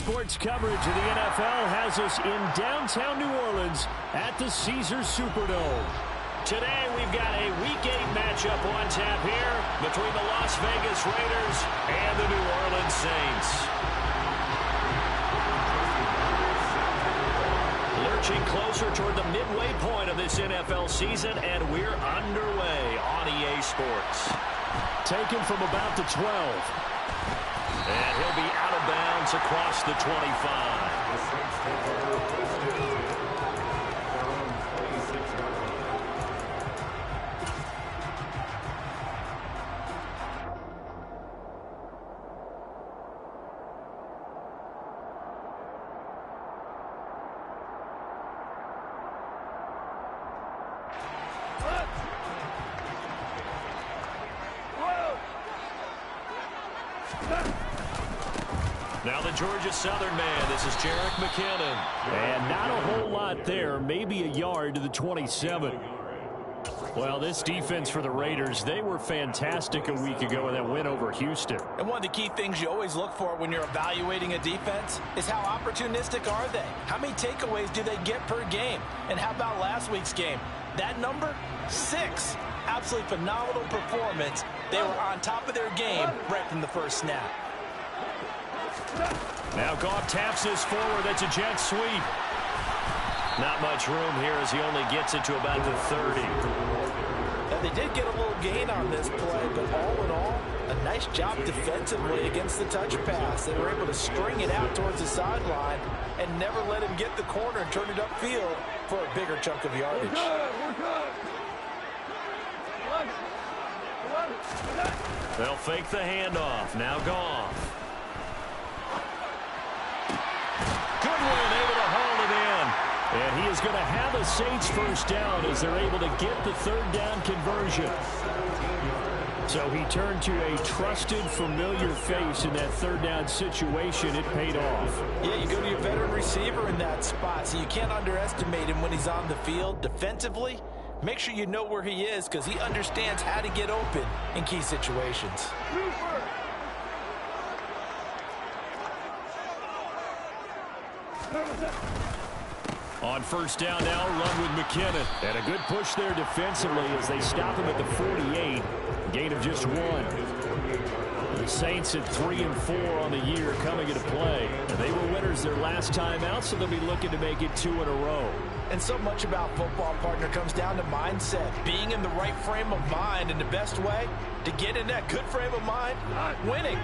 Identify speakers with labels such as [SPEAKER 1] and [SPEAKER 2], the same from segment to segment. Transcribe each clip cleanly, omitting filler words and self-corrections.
[SPEAKER 1] Sports coverage of the NFL has us in downtown New Orleans at the Caesars Superdome. Today we've got a Week 8 matchup on tap here between the Las Vegas Raiders and the New Orleans Saints. Lurching closer toward the midway point of this NFL season, and we're underway on EA Sports. Taken from about the 12. And he'll be out of bounds across the 25. Now the Georgia Southern man, this is Jerick McKinnon. And not a whole lot there, maybe a yard to the 27. Well, this defense for the Raiders, they were fantastic a week ago in that win over Houston.
[SPEAKER 2] And one of the key things you always look for when you're evaluating a defense is how opportunistic are they? How many takeaways do they get per game? And how about last week's game? That number, 6. Absolutely phenomenal performance. They were on top of their game right from the first snap.
[SPEAKER 1] Now Goff taps this forward. That's a jet sweep. Not much room here as he only gets it to about the 30.
[SPEAKER 2] Now they did get a little gain on this play, but all in all, a nice job defensively against the touch pass. They were able to string it out towards the sideline and never let him get the corner and turn it upfield for a bigger chunk of yardage.
[SPEAKER 1] They'll fake the handoff. Now Goff. Goodwin able to haul it in. And he is going to have a Saints first down as they're able to get the third down conversion. So he turned to a trusted, familiar face in that third down situation. It paid off.
[SPEAKER 2] Yeah, you go to your veteran receiver in that spot, so you can't underestimate him when he's on the field. Defensively, make sure you know where he is because he understands how to get open in key situations.
[SPEAKER 1] On first down now, run with McKinnon. And a good push there defensively as they stop him at the 48. Gain of just 1. The Saints at 3-4 on the year coming into play. And they were winners their last time out, so they'll be looking to make it 2 in a row.
[SPEAKER 2] And so much about football, partner, comes down to mindset. Being in the right frame of mind, and the best way to get in that good frame of mind, winning.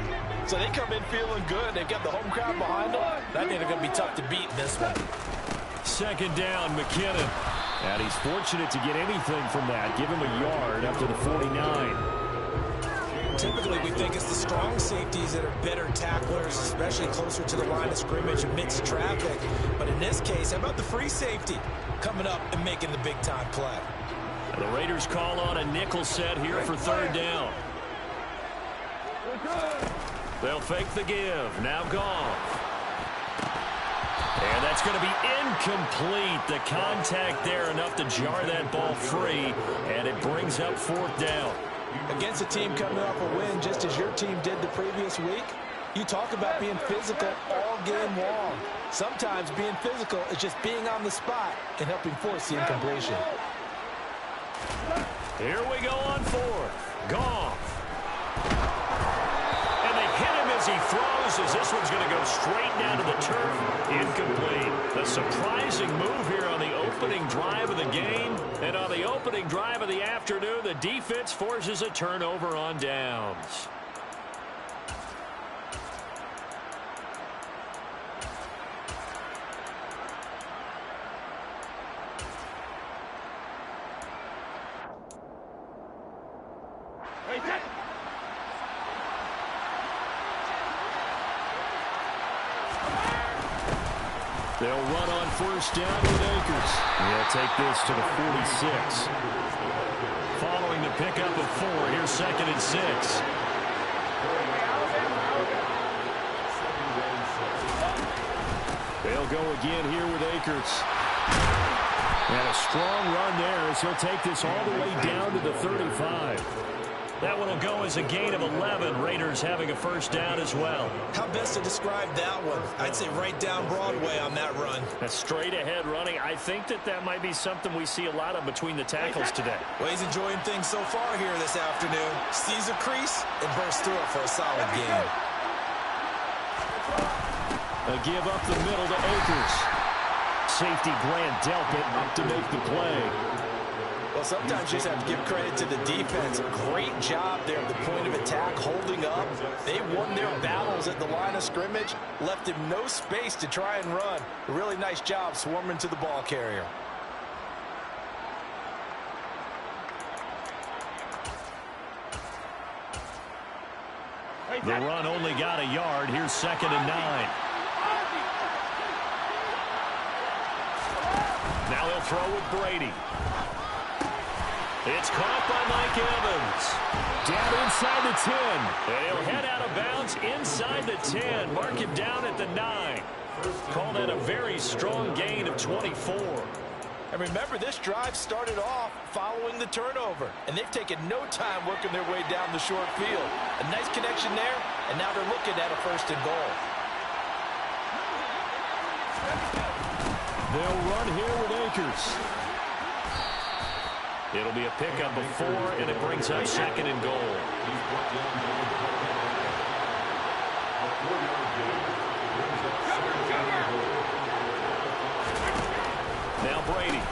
[SPEAKER 2] So they come in feeling good. They've got the home crowd behind them. I think they're going to be tough to beat in this one.
[SPEAKER 1] Second down, McKinnon. And he's fortunate to get anything from that. Give him a yard up to the 49.
[SPEAKER 3] Typically, we think it's the strong safeties that are better tacklers, especially closer to the line of scrimmage amidst traffic. But in this case, how about the free safety coming up and making the big-time play?
[SPEAKER 1] The Raiders call on a nickel set here for third down. They'll fake the give. Now Goff. And that's going to be incomplete. The contact there enough to jar that ball free, and it brings up fourth down.
[SPEAKER 2] Against a team coming off a win just as your team did the previous week, you talk about being physical all game long. Sometimes being physical is just being on the spot and helping force the incompletion.
[SPEAKER 1] Here we go on fourth. Goff. And they hit him as he throws, as this one's going to go straight down to the turf. Incomplete. A surprising move here on the opening drive of the game. And on the opening drive of the afternoon, the defense forces a turnover on downs. They'll run on first down with Akers. They'll take this to the 46. Following the pickup of 4, here's 2nd and 6. They'll go again here with Akers. And a strong run there as he'll take this all the way down to the 35. That one will go as a gain of 11. Raiders having a first down as well.
[SPEAKER 3] How best to describe that one? I'd say right down Broadway on that run.
[SPEAKER 1] That's straight ahead running. I think that might be something we see a lot of between the tackles today.
[SPEAKER 3] Well, he's enjoying things so far here this afternoon. Sees a crease and bursts through it for a solid gain.
[SPEAKER 1] A give up the middle to Akers. Safety Grant Delpit up to make the play.
[SPEAKER 2] Well, sometimes you just have to give credit to the defense. Great job there at the point of attack, holding up. They won their battles at the line of scrimmage, left him no space to try and run. A really nice job swarming to the ball carrier.
[SPEAKER 1] The run only got a yard. Here's 2nd and 9. Now he'll throw with Brady. It's caught by Mike Evans. Down inside the 10. And he'll head out of bounds inside the 10. Mark him down at the 9. Call that a very strong gain of 24.
[SPEAKER 2] And remember, this drive started off following the turnover. And they've taken no time working their way down the short field. A nice connection there, and now they're looking at a 1st and goal.
[SPEAKER 1] They'll run here with Akers. It'll be a pickup of 4, and it brings up 2nd and goal. Now Brady.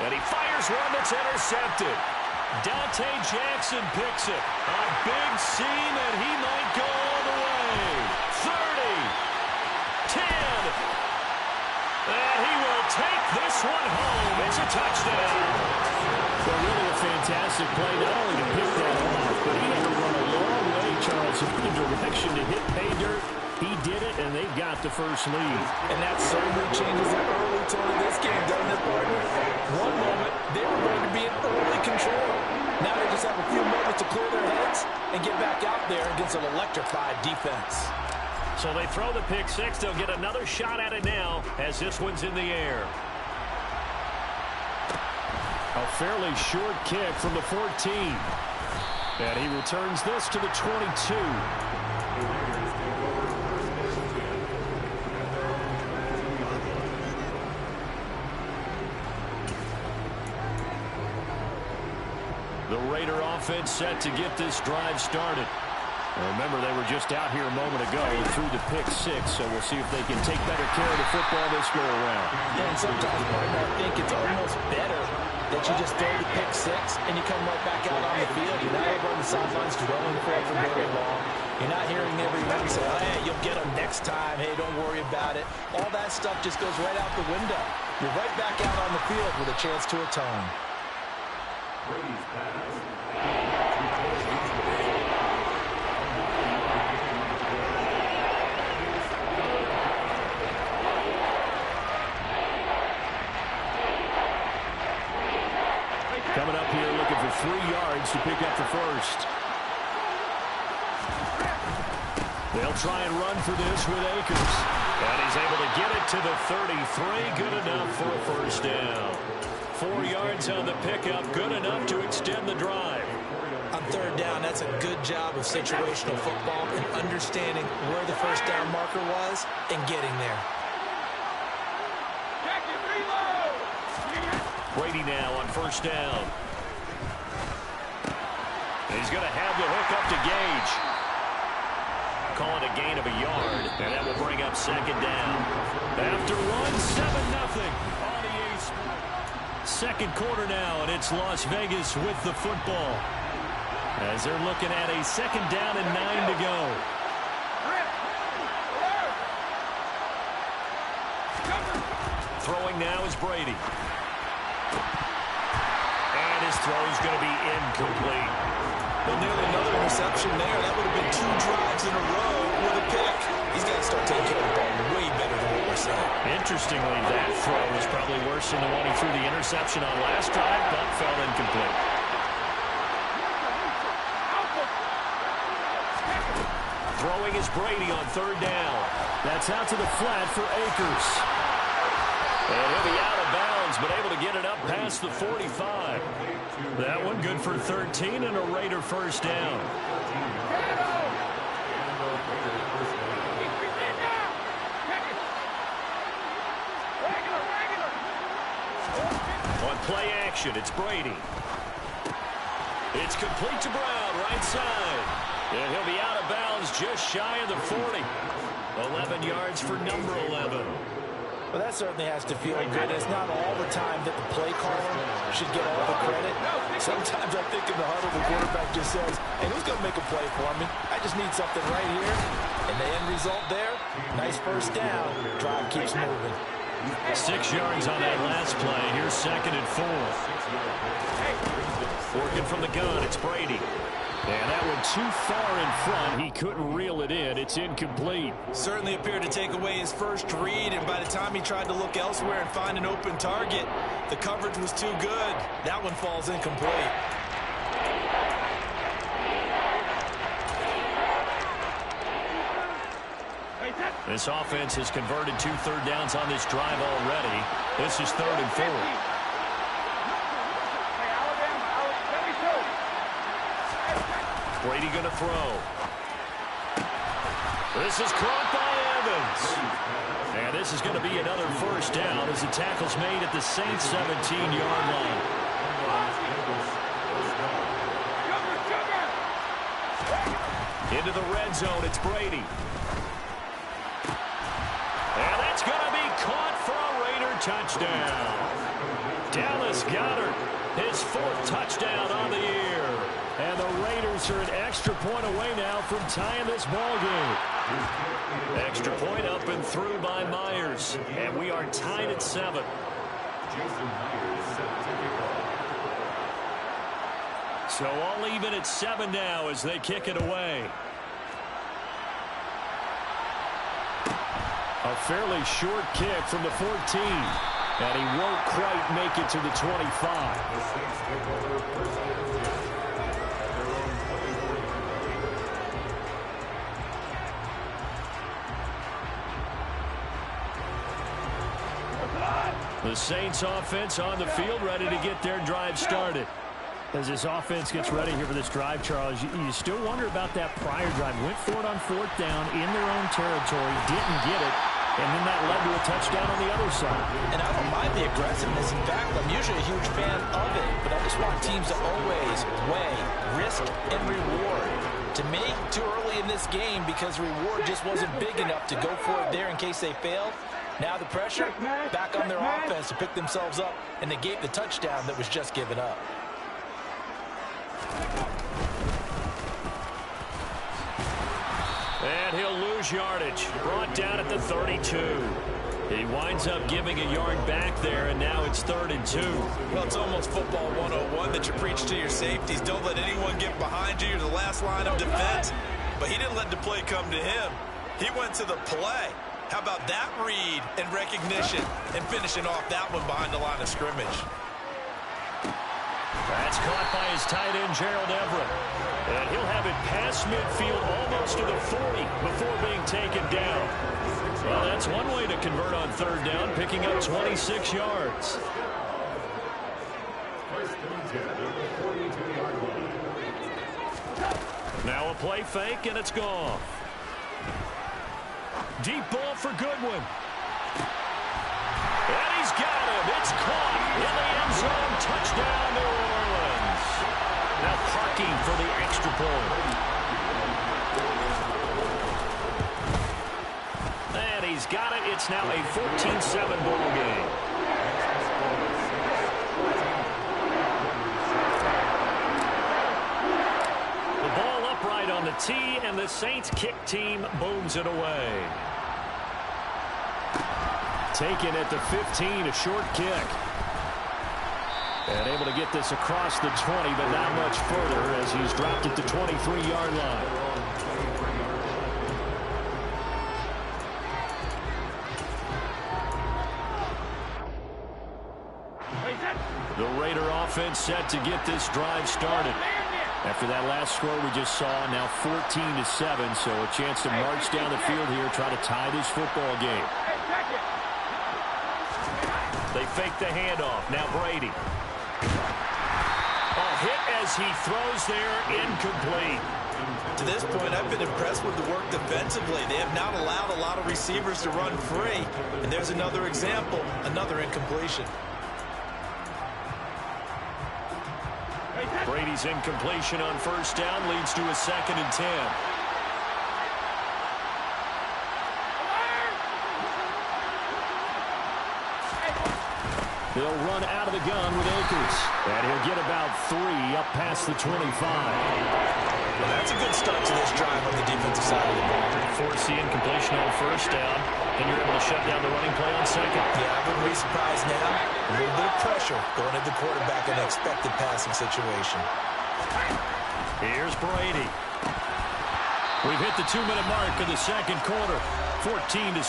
[SPEAKER 1] And he fires one that's intercepted. Dante Jackson picks it. A big seam, and he might go all the way. 30. 10. And he will take this one home. It's a touchdown. Well, really a fantastic play, not only to pick that off, but he had to run a long way, Charles, in the direction to hit pay dirt. He did it, and they've got the first lead.
[SPEAKER 2] And that certainly changes the early tone of this game, doesn't it, partner? One moment, they were going to be in early control. Now they just have a few moments to clear their heads and get back out there against an electrified defense.
[SPEAKER 1] So they throw the pick 6. They'll get another shot at it now as this one's in the air. A fairly short kick from the 14. And he returns this to the 22. The Raider offense set to get this drive started. Remember, they were just out here a moment ago through the pick 6, so we'll see if they can take better care of the football this go around.
[SPEAKER 2] Yeah, and sometimes, partner, I think it's almost better that you just throw the pick 6 and you come right back out on the field. You're not over on the sidelines dwelling for it for very long. You're not hearing everyone say, oh, hey, you'll get them next time. Hey, don't worry about it. All that stuff just goes right out the window. You're right back out on the field with a chance to atone.
[SPEAKER 4] Brady's pass.
[SPEAKER 1] Coming up here looking for 3 yards to pick up the first. They'll try and run for this with Akers. And he's able to get it to the 33. Good enough for a first down. 4 yards on the pickup. Good enough to extend the drive.
[SPEAKER 3] On 3rd down, that's a good job of situational football and understanding where the first down marker was and getting there.
[SPEAKER 1] Brady now on 1st down. And he's going to have the hook up to Gage. Call it a gain of a yard, and that will bring up 2nd down. After one, 7-0 on EA Sports. 2nd quarter now, and it's Las Vegas with the football. As they're looking at a 2nd down and 9 to go. Throwing now is Brady. And his throw is going to be incomplete.
[SPEAKER 3] Well, nearly another interception there. That would have been 2 drives in a row with a pick. He's got to start taking care of the ball way better than what we're saying.
[SPEAKER 1] Interestingly, that throw was probably worse than the one he threw the interception on last drive, but fell incomplete. Throwing is Brady on 3rd down. That's out to the flat for Akers. And he'll be out of bounds Downs, but able to get it up past the 45. That one good for 13 and a Raider first down. On play action, it's Brady. It's complete to Brown, right side. And he'll be out of bounds just shy of the 40. 11 yards for number 11.
[SPEAKER 2] Well, that certainly has to feel good. It's not all the time that the play caller should get all the credit. Sometimes I think in the huddle, the quarterback just says, hey, who's going to make a play for me? I just need something right here. And the end result there, nice first down. Drive keeps moving.
[SPEAKER 1] 6 yards on that last play. Here's 2nd and 4. Working from the gun, it's Brady. And that one too far in front. He couldn't reel it in. It's incomplete.
[SPEAKER 3] Certainly appeared to take away his first read, and by the time he tried to look elsewhere and find an open target, the coverage was too good. That one falls incomplete.
[SPEAKER 1] This offense has converted 2 third downs on this drive already. This is 3rd and 4. Brady going to throw. This is caught by Evans. And this is going to be another first down as the tackle's made at the Saints 17-yard line. Into the red zone, it's Brady. And that's going to be caught for a Raider touchdown. Dallas Goedert, his 4th touchdown on the year. And the Raiders are an extra point away now from tying this ball game. Extra point up and through by Myers. And we are tied at 7. So all even at 7 now as they kick it away. A fairly short kick from the 14. And he won't quite make it to the 25. The Saints offense on the field, ready to get their drive started. As this offense gets ready here for this drive, Charles, you still wonder about that prior drive. Went for it on 4th down in their own territory, didn't get it, and then that led to a touchdown on the other side. And I don't mind the aggressiveness. In fact, I'm usually a huge fan of it, but I just want teams to always weigh risk and reward. To me, too early in this game because reward just wasn't big enough to go for it there in case they failed. Now the pressure back on their offense to pick themselves up and negate the touchdown that was just given up. And he'll lose yardage. Brought down at the 32. He winds up giving a yard back there, and now it's 3rd and 2.
[SPEAKER 3] Well, it's almost football 101 that you preach to your safeties. Don't let anyone get behind you. You're the last line of defense. But he didn't let the play come to him. He went to the play. How about that read and recognition and finishing off that one behind the line of scrimmage?
[SPEAKER 1] That's caught by his tight end, Gerald Everett. And he'll have it past midfield almost to the 40 before being taken down. Well, that's one way to convert on 3rd down, picking up 26 yards. Now a play fake, and it's gone. Deep ball for Goodwin. And he's got him. It's caught in the end zone. Touchdown, New Orleans. Now parking for the extra point. And he's got it. It's now a 14-7 ball game. The ball upright on the tee, and the Saints kick team booms it away. Taken at the 15, a short kick. And able to get this across the 20, but not much further as he's dropped at the 23-yard line. The Raider offense set to get this drive started. After that last score we just saw, now 14-7, so a chance to march down the field here, try to tie this football game. They fake the handoff. Now Brady. A hit as he throws there, incomplete.
[SPEAKER 2] To this point, I've been impressed with the work defensively. They have not allowed a lot of receivers to run free. And there's another example, another incompletion.
[SPEAKER 1] Brady's incompletion on first down leads to a 2nd and 10. They'll run out of the gun with Akers. And he'll get about 3 up past the 25.
[SPEAKER 2] Well, that's a good start to this drive on the defensive side of the ball.
[SPEAKER 1] Force the incompletion on first down, and you're able to shut down the running play on second.
[SPEAKER 2] Yeah, I wouldn't be surprised now. A little bit of pressure going at the quarterback in an expected passing situation.
[SPEAKER 1] Here's Brady. We've hit the 2-minute mark of the second quarter, 14-7.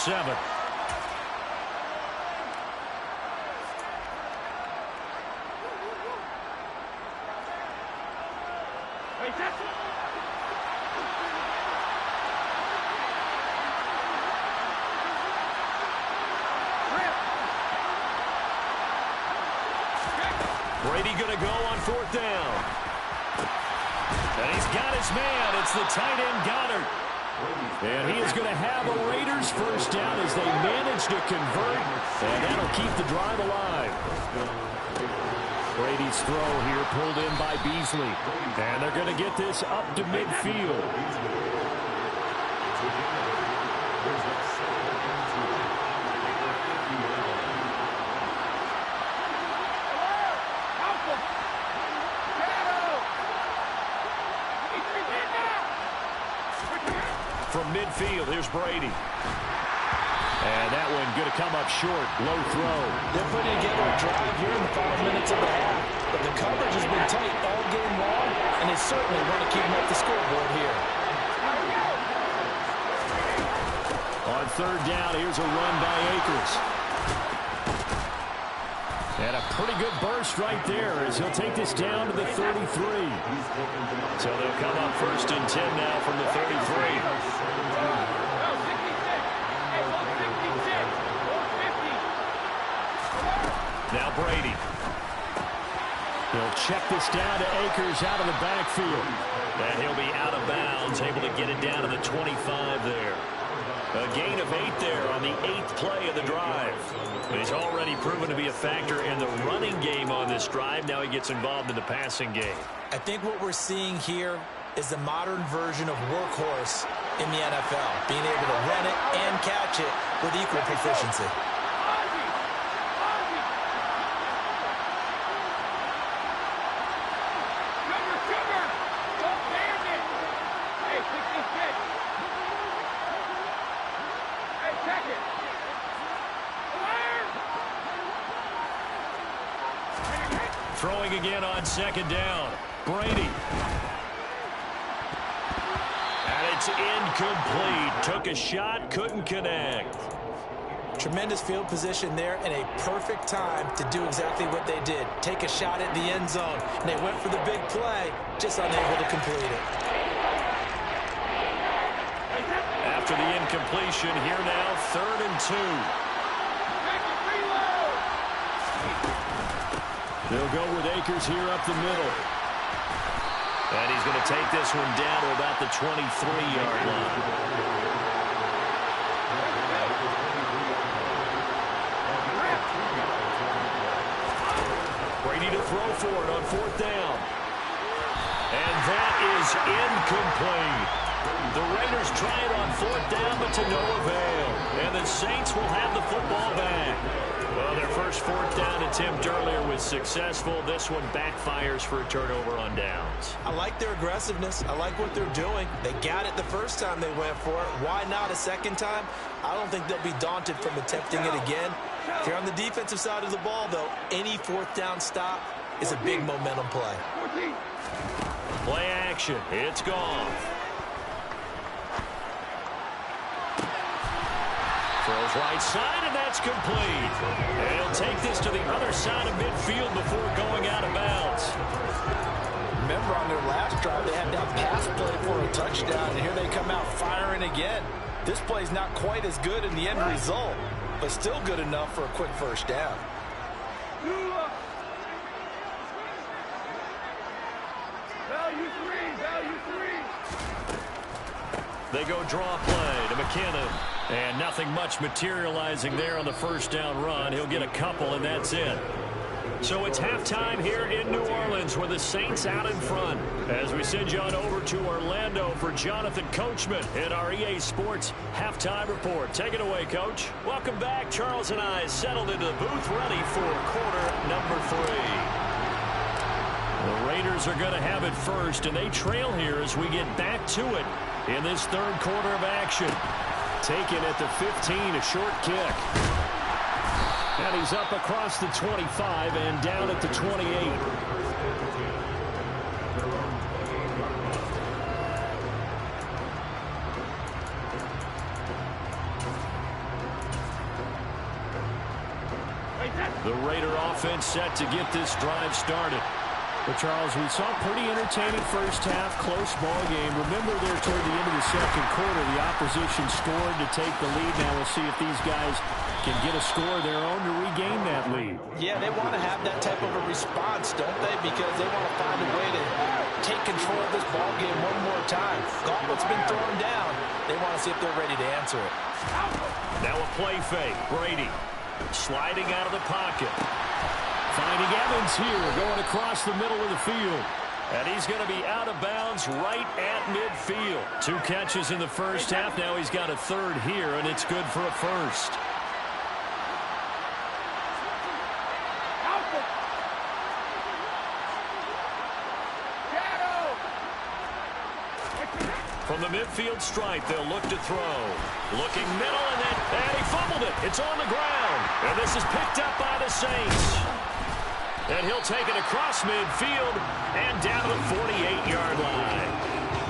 [SPEAKER 1] Brady going to go on 4th down. And he's got his man. It's the tight end, Goddard. And he is going to have a Raiders first down as they manage to convert. And that'll keep the drive alive. Brady's throw here pulled in by Beasley. And they're going to get this up to midfield. From midfield, here's Brady. And that one going to come up short. Low throw.
[SPEAKER 2] They're putting together a drive here in the final minutes of the half. But the coverage has been tight all game long, and they certainly want to keep them up the scoreboard here.
[SPEAKER 1] On 3rd down, here's a run by Akers. And a pretty good burst right there as he'll take this down to the 33. So they'll come up 1st and 10 now from the 33. Now Brady. He'll check this down to Akers out of the backfield. And he'll be out of bounds, able to get it down to the 25 there. A gain of 8 there on the 8th play of the drive. But he's already proven to be a factor in the running game on this drive. Now he gets involved in the passing game.
[SPEAKER 2] I think what we're seeing here is the modern version of workhorse in the NFL, being able to run it and catch it with equal proficiency.
[SPEAKER 1] Throwing again on 2nd down. Brady. And it's incomplete. Took a shot, couldn't connect.
[SPEAKER 2] Tremendous field position there and a perfect time to do exactly what they did. Take a shot at the end zone. And they went for the big play, just unable to complete it.
[SPEAKER 1] After the incompletion, here now, 3rd and 2. They'll go with Akers here up the middle. And he's going to take this one down to about the 23-yard line. Brady to throw for it on 4th down. And that is incomplete. The Raiders try it on 4th down, but to no avail. And the Saints will have the football back. Well, their first 4th down attempt earlier was successful. This one backfires for a turnover on downs.
[SPEAKER 2] I like their aggressiveness. I like what they're doing. They got it the first time they went for it. Why not a second time? I don't think they'll be daunted from attempting it again. If you're on the defensive side of the ball, though, any 4th down stop is a big momentum play.
[SPEAKER 1] Play action. It's gone. Throws right side, and that's complete. And he'll take this to the other side of midfield before going out of bounds.
[SPEAKER 2] Remember, on their last drive, they had that pass play for a touchdown, and here they come out firing again. This play's not quite as good in the end result, but still good enough for a quick first down.
[SPEAKER 1] They go draw play to McKinnon. And nothing much materializing there on the first down run. He'll get a couple, and that's it. So it's halftime here in New Orleans with the Saints out in front. As we send you on over to Orlando for Jonathan Coachman in our EA Sports Halftime Report. Take it away, Coach. Welcome back. Charles and I settled into the booth ready for quarter number 3. The Raiders are going to have it first, and they trail here as we get back to it in this third quarter of action. Taken at the 15, a short kick. And he's up across the 25 and down at the 28. The Raider offense set to get this drive started. But, Charles, we saw a pretty entertaining first half, close ball game. Remember there toward the end of the second quarter, the opposition scored to take the lead. Now we'll see if these guys can get a score of their own to regain that lead.
[SPEAKER 2] Yeah, they want to have that type of a response, don't they? Because they want to find a way to take control of this ball game one more time. Gauntlet's been thrown down. They want to see if they're ready to answer it.
[SPEAKER 1] Now a play fake. Brady sliding out of the pocket. Finding Evans here, going across the middle of the field. And he's going to be out of bounds right at midfield. 2 catches in the first half. Now he's got a third here, and it's good for a first. From the midfield stripe, they'll look to throw. Looking middle, and he fumbled it. It's on the ground. And this is picked up by the Saints. And he'll take it across midfield and down to the 48-yard line.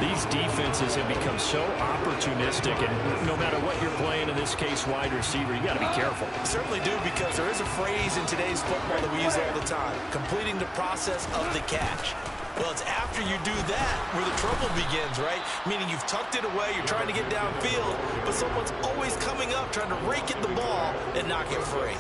[SPEAKER 1] These defenses have become so opportunistic, and no matter what you're playing, in this case wide receiver, you got to be careful.
[SPEAKER 2] Certainly do, because there is a phrase in today's football that we use all the time: completing the process of the catch. Well, it's after you do that where the trouble begins, right? Meaning you've tucked it away, you're trying to get downfield, but someone's always coming up trying to rake at the ball and knock it free.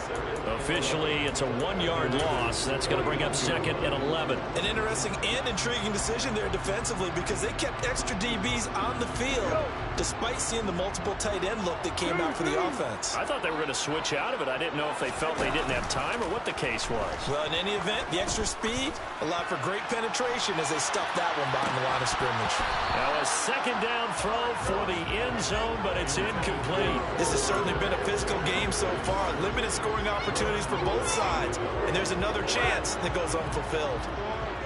[SPEAKER 1] Officially, it's a 1-yard loss. That's going to bring up 2nd and 11.
[SPEAKER 2] An interesting and intriguing decision there defensively, because they kept extra DBs on the field despite seeing the multiple tight end look that came out for the offense.
[SPEAKER 1] I thought they were going to switch out of it. I didn't know if they felt they didn't have time or what the case was.
[SPEAKER 2] Well, in any event, the extra speed allowed for great penetration as they stuffed that one behind the line of scrimmage.
[SPEAKER 1] Now a 2nd down throw for the end zone, but it's incomplete.
[SPEAKER 2] This has certainly been a physical game so far. Limited scoring opportunities for both sides. And there's another chance that goes unfulfilled.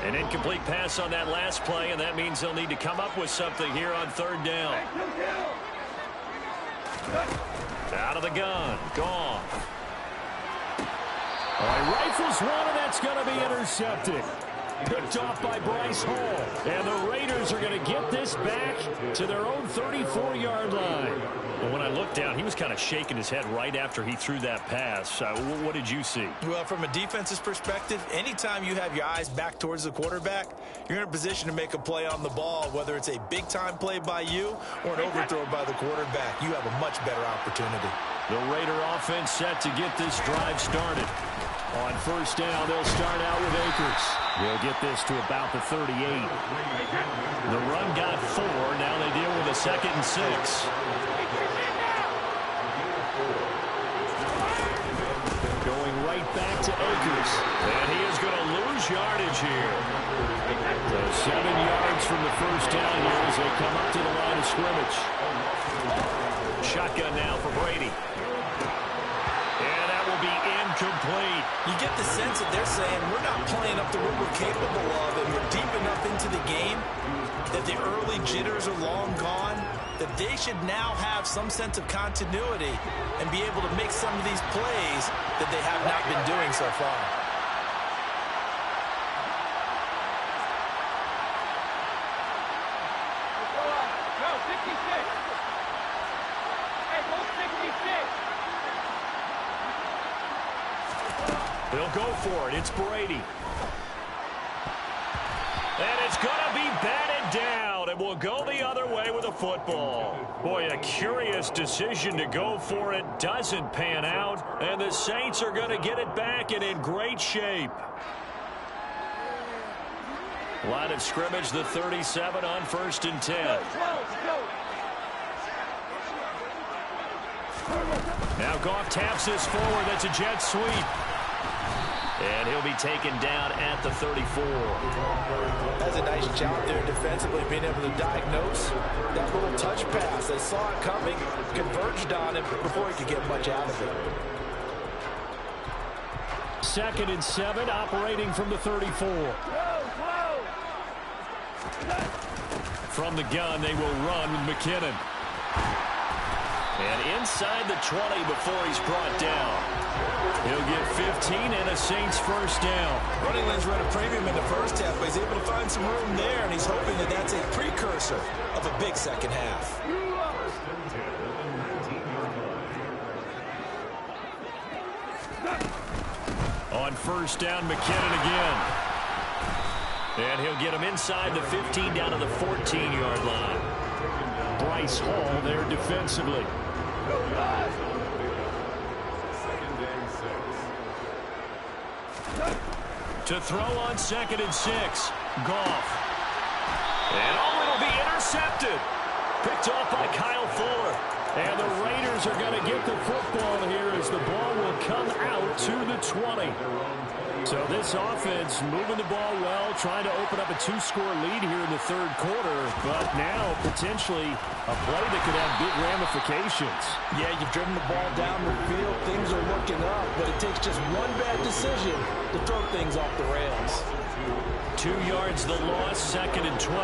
[SPEAKER 1] An incomplete pass on that last play, and that means they'll need to come up with something here on 3rd down. Out of the gun. Gone. All right, rifles one, and that's going to be intercepted. Picked off by Bryce Hall. And the Raiders are going to get this back to their own 34-yard line. Well, when I looked down, he was kind of shaking his head right after he threw that pass. What did you see?
[SPEAKER 2] Well, from a defense's perspective, anytime you have your eyes back towards the quarterback, you're in a position to make a play on the ball, whether it's a big-time play by you or an overthrow by the quarterback. You have a much better opportunity.
[SPEAKER 1] The Raider offense set to get this drive started. On 1st down, they'll start out with Akers. They'll get this to about the 38. The run got 4. Now they deal with a 2nd and 6. Going right back to Akers. And he is going to lose yardage here. So 7 yards from the 1st down here as they come up to the line of scrimmage. Shotgun now for Brady. Complete.
[SPEAKER 2] You get the sense that they're saying we're not playing up to what we're capable of, and we're deep enough into the game that the early jitters are long gone, that they should now have some sense of continuity and be able to make some of these plays that they have not been doing so far.
[SPEAKER 1] They'll go for it. It's Brady. And it's going to be batted down it will go the other way with a football. Boy, a curious decision to go for it. Doesn't pan out, and the Saints are going to get it back and in great shape. Line of scrimmage, the 37 on 1st and 10. Now Goff taps this forward. That's a jet sweep. And he'll be taken down at the 34.
[SPEAKER 2] That's a nice job there defensively, being able to diagnose that little touch pass. They saw it coming, converged on it before he could get much out of it.
[SPEAKER 1] 2nd and 7, operating from the 34. From the gun, they will run with McKinnon. And inside the 20 before he's brought down. He'll get 15 and a Saints first down.
[SPEAKER 3] Running lanes were at a premium in the first half, but he's able to find some room there, and he's hoping that that's a precursor of a big second half.
[SPEAKER 1] On 1st down, McKinnon again. And he'll get him inside the 15 down to the 14-yard line. Bryce Hall there defensively. To throw on 2nd and 6. Goff. And it'll be intercepted. Picked off by Kyle Fuller. And the Raiders are going to get the football here as the ball will come out to the 20. So this offense moving the ball well, trying to open up a 2-score lead here in the 3rd quarter, but now potentially a play that could have big ramifications.
[SPEAKER 2] Yeah, you've driven the ball down the field. Things are looking up, but it takes just one bad decision to throw things off the rails.
[SPEAKER 1] 2 yards the loss, 2nd and 12.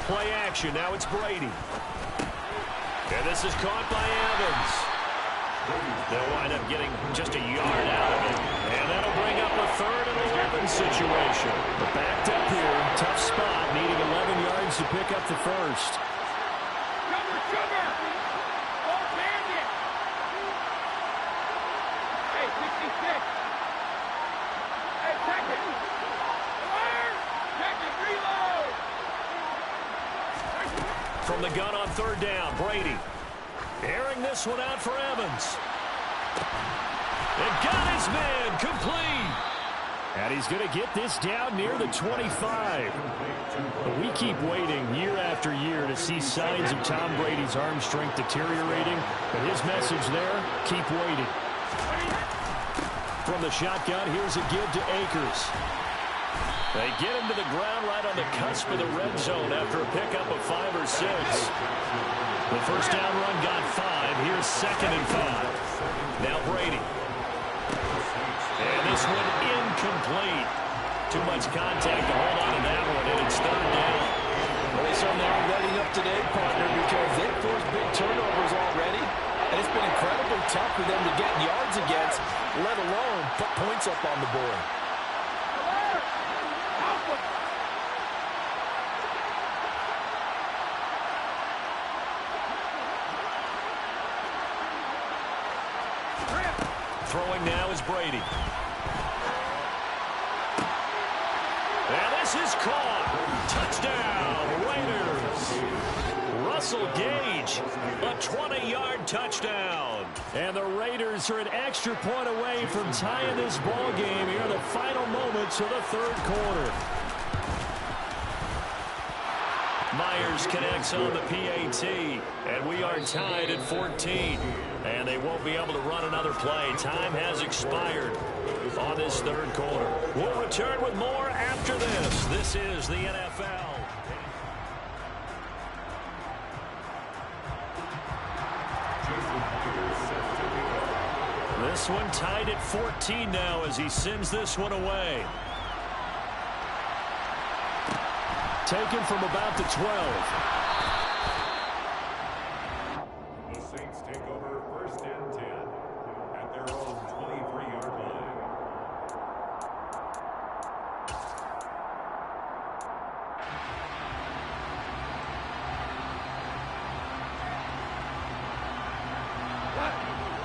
[SPEAKER 1] Play action. Now it's Brady. And this is caught by Evans. They'll wind up getting just a yard out of it. And that'll bring up a 3rd and 11 situation. But backed up here. Tough spot. Needing 11 yards to pick up the first. From the gun on 3rd down, Brady. Airing this one out for Evans. And got his man complete. And he's going to get this down near the 25. But we keep waiting year after year to see signs of Tom Brady's arm strength deteriorating. But his message there, keep waiting. From the shotgun, here's a give to Akers. They get him to the ground right on the cusp of the red zone after a pickup of 5 or 6. The first down run got 5. Here's 2nd and 5. Now Brady. And this one incomplete. Too much contact to hold on to that one, and it's 3rd down.
[SPEAKER 2] Well, they certainly are ready up today, partner, because they've forced big turnovers already, and it's been incredibly tough for them to get yards against, let alone put points up on the board.
[SPEAKER 1] Throwing now is Brady. And this is caught. Touchdown, Raiders. Russell Gage, a 20-yard touchdown. And the Raiders are an extra point away from tying this ball game here in the final moments of the 3rd quarter. Myers connects on the PAT, and we are tied at 14. And they won't be able to run another play. Time has expired on this 3rd quarter. We'll return with more after this. This is the NFL. This one tied at 14 now as he sends this one away. Taken from about the 12.
[SPEAKER 4] The Saints take over 1st and 10 at their own 23-yard line.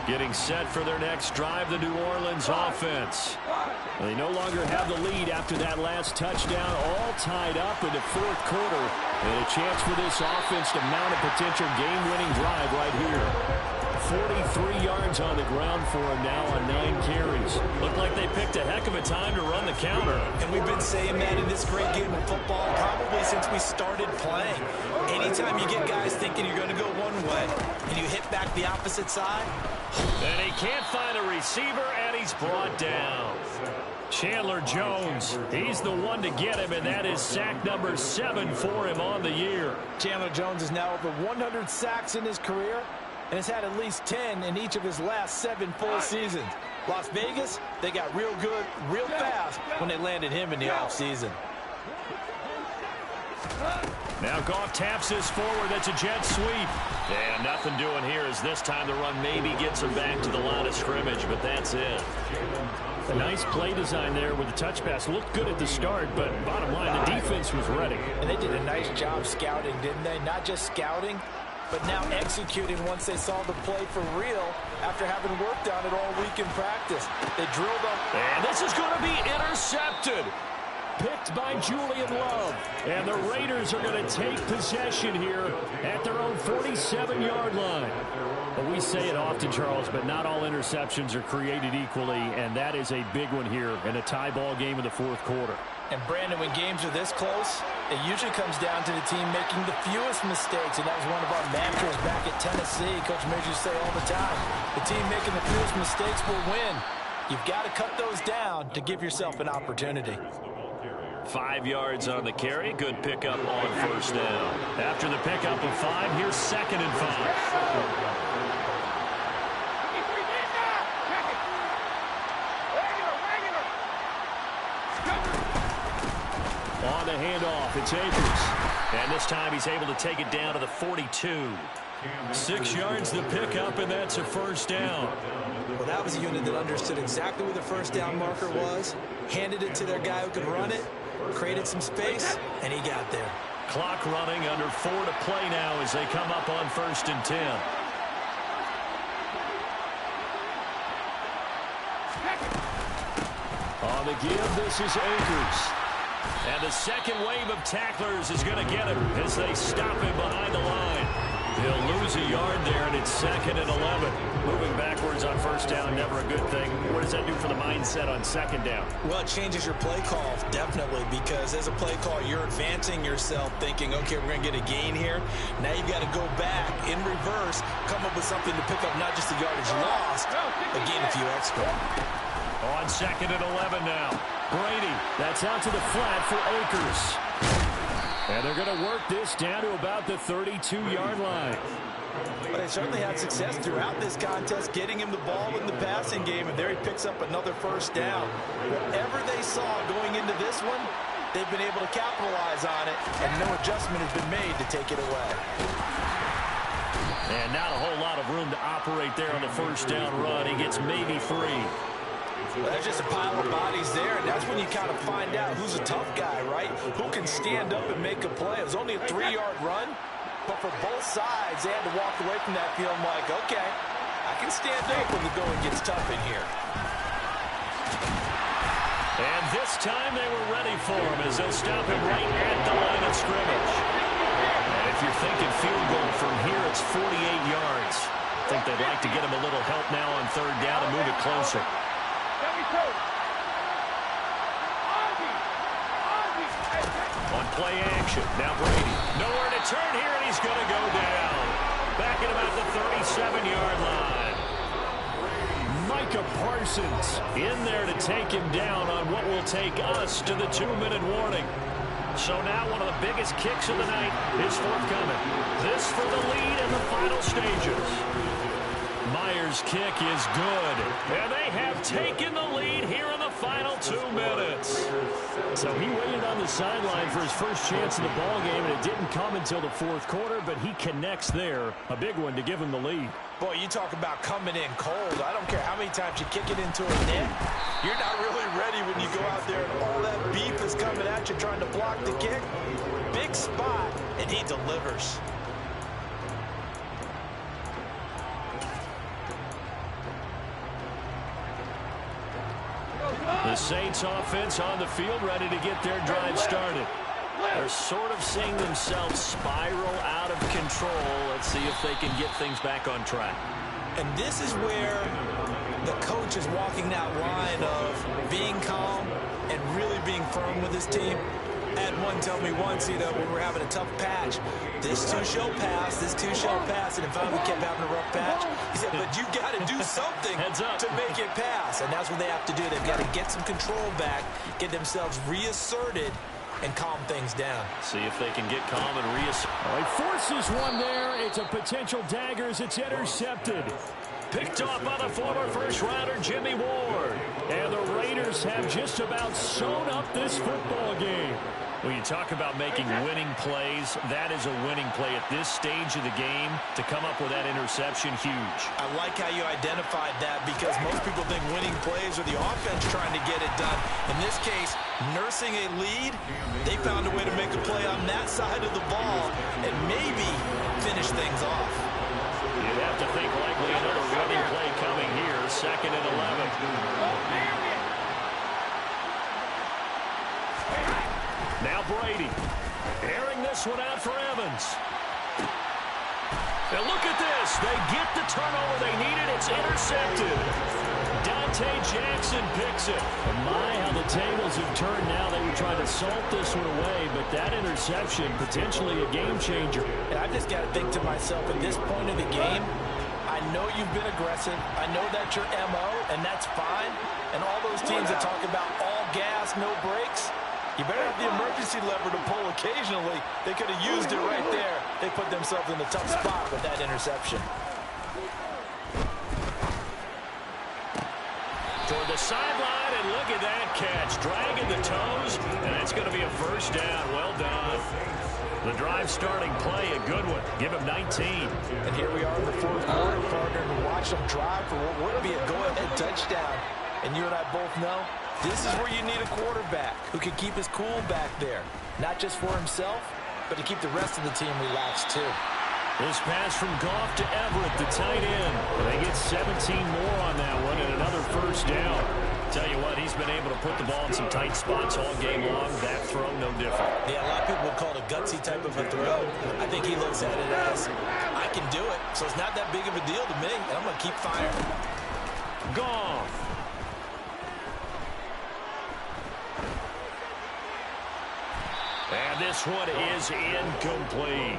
[SPEAKER 1] Getting set for their next drive, the New Orleans offense. They no longer have the lead after that last touchdown, all tied up in the fourth quarter. And a chance for this offense to mount a potential game-winning drive right here. 43 yards on the ground for him now on 9 carries. Looked like they picked a heck of a time to run the counter.
[SPEAKER 3] And we've been saying that in this great game of football probably since we started playing. Anytime you get guys thinking you're going to go one way and you hit back the opposite side.
[SPEAKER 1] And he can't find a receiver, and he's brought down. Chandler Jones, he's the one to get him, and that is sack number 7 for him on the year.
[SPEAKER 2] Chandler Jones is now over 100 sacks in his career and has had at least 10 in each of his last 7 full seasons. Las Vegas, they got real good, real fast when they landed him in the offseason.
[SPEAKER 1] Now Goff taps this forward. That's a jet sweep. And nothing doing here as this time the run maybe gets him back to the line of scrimmage, but that's it. A nice play design there with the touch pass. Looked good at the start, but bottom line, the defense was ready.
[SPEAKER 2] And they did a nice job scouting, didn't they? Not just scouting, but now executing once they saw the play for real after having worked on it all week in practice. They drilled them.
[SPEAKER 1] And this is going to be intercepted. Picked by Julian Love. And the Raiders are going to take possession here at their own 47-yard line. But we say it often, Charles, but not all interceptions are created equally, and that is a big one here in a tie ball game in the fourth quarter.
[SPEAKER 2] And, Brandon, when games are this close, it usually comes down to the team making the fewest mistakes, and that was one of our mantras back at Tennessee. Coach Major used to say all the time, the team making the fewest mistakes will win. You've got to cut those down to give yourself an opportunity.
[SPEAKER 1] 5 yards on the carry. Good pickup on first down. After the pickup of 5, here's 2nd and 5. On the handoff, it's Akers. And this time he's able to take it down to the 42. 6 yards to pick up, and that's a first down.
[SPEAKER 3] Well, that was a unit that understood exactly where the first down marker was, handed it to their guy who could run it, created some space, and he got there.
[SPEAKER 1] Clock running, under 4 to play now as they come up on 1st and 10. On the give, this is Akers. And the second wave of tacklers is going to get him as they stop him behind the line. He'll lose a yard there, and it's 2nd and 11. Moving backwards on first down, never a good thing. What does that do for the mindset on 2nd down?
[SPEAKER 3] Well, it changes your play call, definitely, because as a play call, you're advancing yourself thinking, okay, we're going to get a gain here. Now you've got to go back in reverse, come up with something to pick up not just the yardage lost, but gain a few extra.
[SPEAKER 1] On 2nd and 11 now. Brady, that's out to the flat for Akers. And they're going to work this down to about the 32-yard line.
[SPEAKER 2] But they certainly had success throughout this contest, getting him the ball in the passing game, and there he picks up another first down. Whatever they saw going into this one, they've been able to capitalize on it, and no adjustment has been made to take it away.
[SPEAKER 1] And not a whole lot of room to operate there on the first down run. He gets maybe 3.
[SPEAKER 2] Well, there's just a pile of bodies there, and that's when you kind of find out who's a tough guy, right? Who can stand up and make a play. It was only a 3-yard run, but for both sides, they had to walk away from that feeling like, okay, I can stand up when the going gets tough in here.
[SPEAKER 1] And this time they were ready for him as they'll stop him right at the line of scrimmage. And if you're thinking field goal from here, it's 48 yards. I think they'd like to get him a little help now on 3rd down and move it closer. On play action, now Brady. Nowhere to turn here, and he's going to go down. Back at about the 37-yard line. Micah Parsons in there to take him down on what will take us to the 2-minute warning. So now one of the biggest kicks of the night is forthcoming. This for the lead in the final stages. Myers' kick is good, and they have taken the lead here in the final 2 minutes. So he waited on the sideline for his first chance in the ball game, and it didn't come until the fourth quarter, but he connects there. A big one to give him the lead.
[SPEAKER 2] Boy, you talk about coming in cold. I don't care how many times you kick it into a net. You're not really ready when you go out there and all that beef is coming at you trying to block the kick. Big spot, and he delivers.
[SPEAKER 1] The Saints offense on the field, ready to get their drive started. They're sort of seeing themselves spiral out of control. Let's see if they can get things back on track.
[SPEAKER 3] And this is where the coach is walking that line of being calm and really being firm with his team. I had one tell me once, when we were having a tough patch, this too shall pass, this too shall pass, and if I kept having a rough patch, he said, but you got to do something to make it pass, and that's what they have to do. They've got to get some control back, get themselves reasserted, and calm things down.
[SPEAKER 1] See if they can get calm and reassert.
[SPEAKER 5] He forces one there. It's a potential dagger as it's intercepted.
[SPEAKER 1] Picked off by the former first-rounder Jimmy Ward.
[SPEAKER 5] And the Raiders have just about sewn up this football game.
[SPEAKER 1] When you talk about making winning plays, that is a winning play at this stage of the game. To come up with that interception, huge.
[SPEAKER 3] I like how you identified that because most people think winning plays are the offense trying to get it done. In this case, nursing a lead, they found a way to make a play on that side of the ball and maybe finish things off.
[SPEAKER 1] You'd have to think likely another running play coming here, 2nd and 11. Now Brady, airing this one out for Evans. And look at this. They get the turnover they needed. It's intercepted. Dante Jackson picks it.
[SPEAKER 5] And my, how the tables have turned now. They were trying to salt this one away, but that interception, potentially a game changer.
[SPEAKER 3] And I just got to think to myself, at this point of the game, I know you've been aggressive. I know that's your MO, and that's fine. And all those teams that talk about all gas, no brakes, you better have the emergency lever to pull occasionally. They could have used it right there. They put themselves in a tough spot with that interception.
[SPEAKER 1] Toward the sideline, and look at that catch. Dragging the toes, and it's going to be a first down. Well done. The drive starting play, a good one. Give him 19.
[SPEAKER 3] And here we are in the fourth quarter, partner, to watch them drive for what would be a go-ahead touchdown. And you and I both know this is where you need a quarterback who can keep his cool back there. Not just for himself, but to keep the rest of the team relaxed too.
[SPEAKER 1] This pass from Goff to Everett, the tight end. They get 17 more on that one and another first down. Tell you what, he's been able to put the ball in some tight spots all game long. That throw, no different.
[SPEAKER 3] Yeah, a lot of people would call it a gutsy type of a throw. I think he looks at it as, I can do it, so it's not that big of a deal to me, and I'm going to keep firing.
[SPEAKER 1] Goff. And this one is incomplete.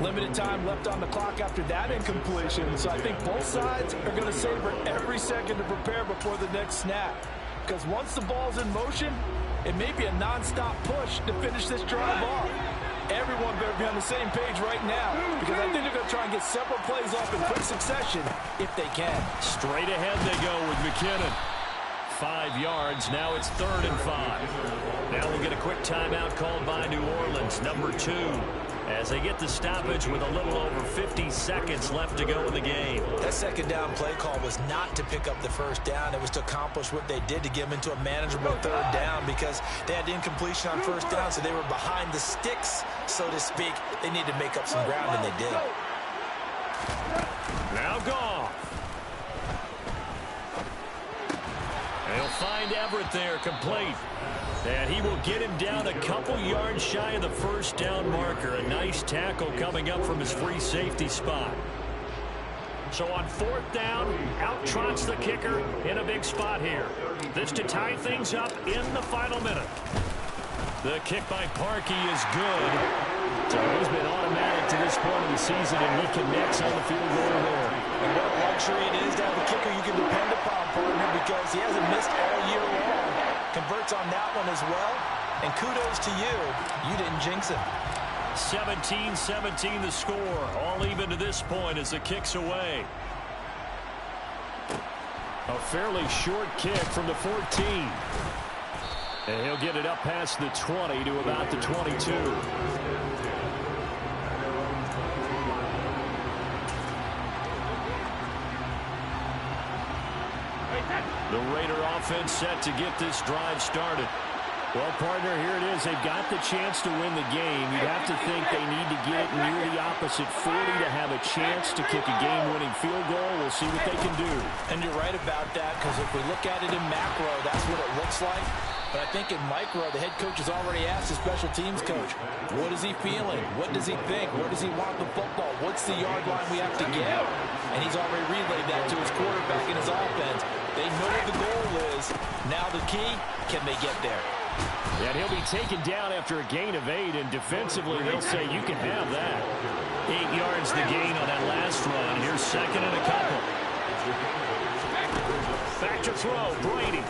[SPEAKER 3] Limited time left on the clock after that incompletion, so I think both sides are going to savor every second to prepare before the next snap. Because once the ball's in motion, it may be a non-stop push to finish this drive off. Everyone better be on the same page right now, because I think they're going to try and get several plays off in quick succession if they can.
[SPEAKER 1] Straight ahead they go with McKinnon. 5 yards. Now it's 3rd and 5. Now we'll get a quick timeout called by New Orleans, number 2, as they get the stoppage with a little over 50 seconds left to go in the game.
[SPEAKER 3] That second down play call was not to pick up the first down. It was to accomplish what they did to get them into a manageable 3rd down because they had incompletion on first down, so they were behind the sticks, so to speak. They needed to make up some ground, and they did.
[SPEAKER 1] Now Goff. They'll find Everett there, complete. And he will get him down a couple yards shy of the first down marker. A nice tackle coming up from his free safety spot. So on 4th down, out trots the kicker in a big spot here. This to tie things up in the final minute. The kick by Parkey is good. So he's been automatic to this point of the season, and he connects on the field goal there.
[SPEAKER 3] And what a luxury it is to have a kicker you can depend upon, partner, because he hasn't missed all year long. Converts on that one as well. And kudos to you. You didn't jinx him.
[SPEAKER 1] 17-17 the score. All even to this point as the kick's away. A fairly short kick from the 14. And he'll get it up past the 20 to about the 22. The Raider offense set to get this drive started. Well, partner, here it is. They've got the chance to win the game. You'd have to think they need to get it near the opposite 40 to have a chance to kick a game-winning field goal. We'll see what they can do.
[SPEAKER 2] And you're right about that, because if we look at it in macro, that's what it looks like. But I think in micro, the head coach has already asked the special teams coach, what is he feeling? What does he think? Where does he want the football? What's the yard line we have to get? And he's already relayed that to his quarterback and his offense. They know what the goal is. Now the key, can they get there?
[SPEAKER 1] And he'll be taken down after a gain of 8, and defensively they'll say you can have that. 8 yards the gain on that last run. Here's second and a couple. Back to throw, Brady.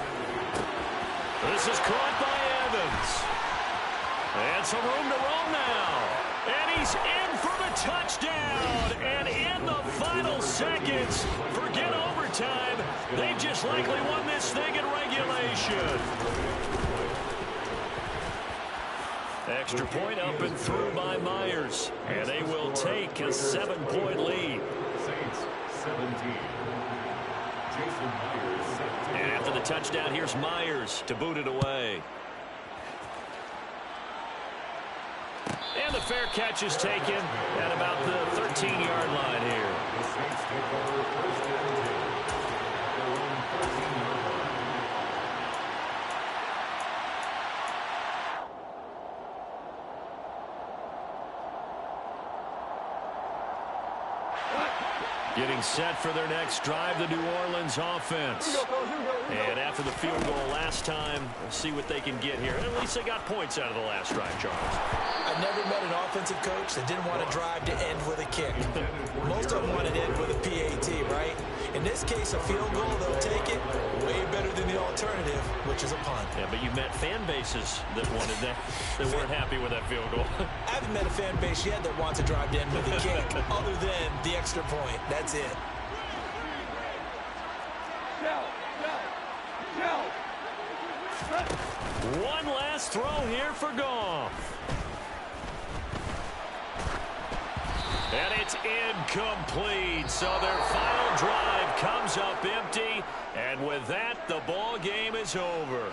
[SPEAKER 1] This is caught by Evans. And some room to roam now. And he's in for the touchdown. And in the final seconds, forget overtime. They just likely won this thing in regulation. Extra point up and through by Myers. And they will take a 7-point lead.
[SPEAKER 4] Saints 17. Jason Myers. 17.
[SPEAKER 1] And after the touchdown, here's Myers to boot it away. And the fair catch is taken at about the 13-yard line here.
[SPEAKER 4] The Saints take over first and 10. Their own 13-yard line.
[SPEAKER 1] Getting set for their next drive, the New Orleans offense. And after the field goal last time, we'll see what they can get here. And at least they got points out of the last drive, Charles.
[SPEAKER 3] I've never met an offensive coach that didn't want to drive to end with a kick. Most of them want to end with a PAT, right? In this case, a field goal, they'll take it way better than the alternative, which is a punt.
[SPEAKER 1] Yeah, but you met fan bases that wanted that, that weren't happy with that field goal.
[SPEAKER 3] I haven't met a fan base yet that wants to drive to end with a kick, other than the extra point. That's it.
[SPEAKER 1] One last throw here for Goff. And it's incomplete. So their final drive comes up empty. And with that, the ball game is over.